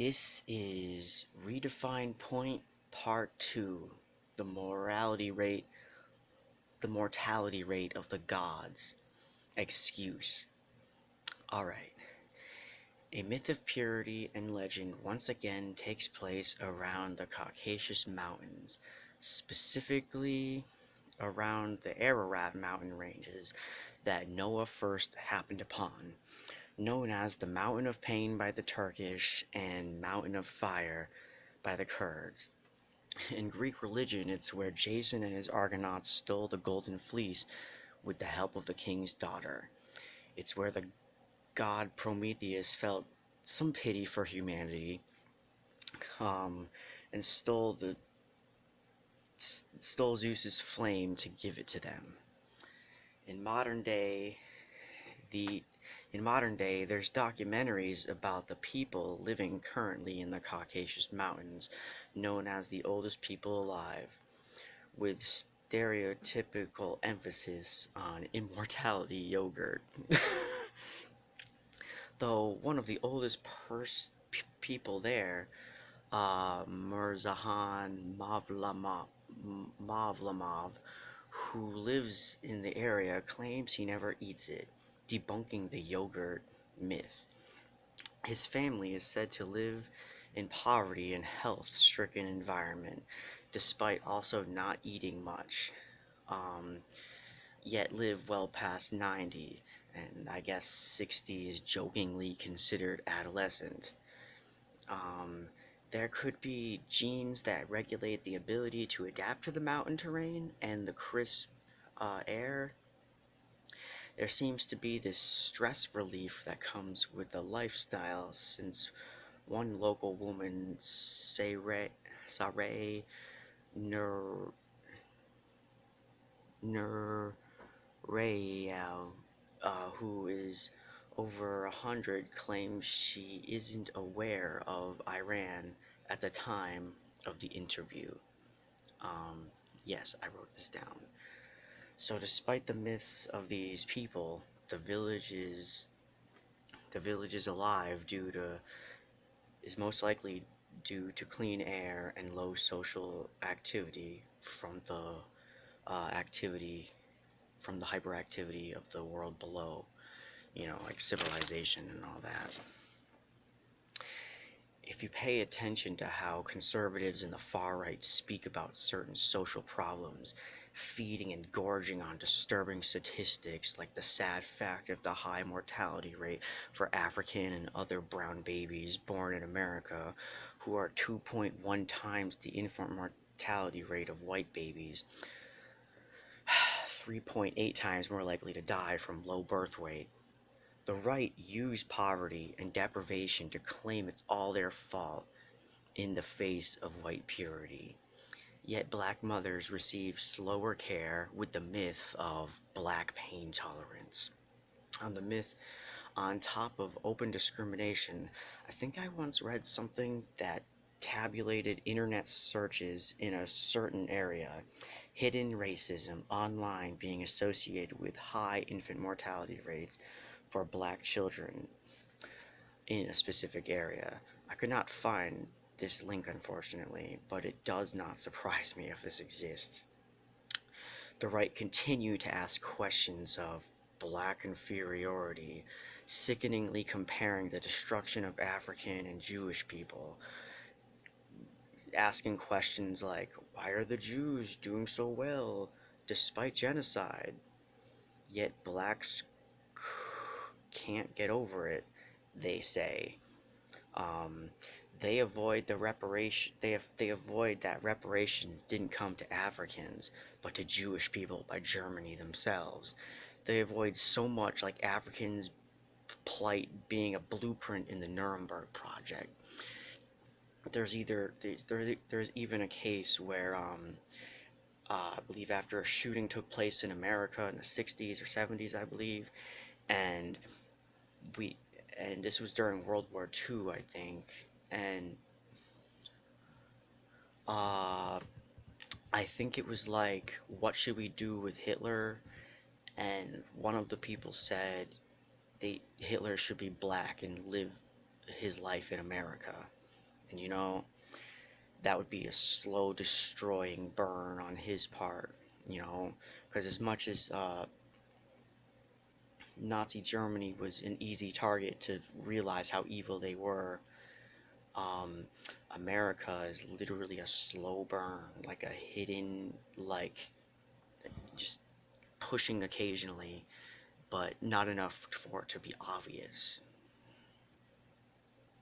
This is Redefine Point Part 2, the morality rate, the mortality rate of the gods. Excuse. Alright. A myth of purity and legend once again takes place around the Caucasus Mountains, specifically around the Ararat mountain ranges that Noah first happened upon, known as the Mountain of Pain by the Turkish and Mountain of Fire by the Kurds. In Greek religion, it's where Jason and his Argonauts stole the golden fleece with the help of the king's daughter. It's where the god Prometheus felt some pity for humanity, um, and stole Zeus's flame to give it to them. In modern day, the in modern day, there's documentaries about the people living currently in the Caucasus Mountains, known as the oldest people alive, with stereotypical emphasis on immortality yogurt. Though one of the oldest people there, Mirzahan Mavlamov, who lives in the area, claims he never eats it, debunking the yogurt myth. His family is said to live in poverty and health-stricken environment, despite also not eating much, um, yet live well past 90, and I guess 60 is jokingly considered adolescent. Um, there could be genes that regulate the ability to adapt to the mountain terrain and the crisp air. There seems to be this stress relief that comes with the lifestyle, since one local woman, Saray Nur Nurayel, who is over 100, claims she isn't aware of Iran at the time of the interview. Um, yes, I wrote this down. So, despite the myths of these people, the village is alive is most likely due to clean air and low social activity activity from the hyperactivity of the world below, like civilization and all that. If you pay attention to how conservatives and the far right speak about certain social problems, feeding and gorging on disturbing statistics like the sad fact of the high mortality rate for African and other brown babies born in America, who are 2.1 times the infant mortality rate of white babies, 3.8 times more likely to die from low birth weight. The right use poverty and deprivation to claim it's all their fault in the face of white purity. Yet black mothers receive slower care with the myth of black pain tolerance. On the myth on top of open discrimination, I think I once read something that tabulated internet searches in a certain area, hidden racism online being associated with high infant mortality rates for black children in a specific area. I could not find this link, unfortunately, but it does not surprise me if this exists. The right continue to ask questions of black inferiority, sickeningly comparing the destruction of African and Jewish people, asking questions like, why are the Jews doing so well despite genocide? Yet blacks can't get over it, they say. Um, they avoid the reparation. They avoid that reparations didn't come to Africans, but to Jewish people by Germany themselves. They avoid so much, like Africans' plight being a blueprint in the Nuremberg Project. There's even a case where I believe after a shooting took place in America in the 60s or 70s, I believe, and we and this was during World War II, I think, and uh, I think it was like, what should we do with Hitler? And one of the people said Hitler should be black and live his life in America. And that would be a slow destroying burn on his part, because as much as Nazi Germany was an easy target to realize how evil they were, um, America is literally a slow burn, like a hidden, like just pushing occasionally, but not enough for it to be obvious.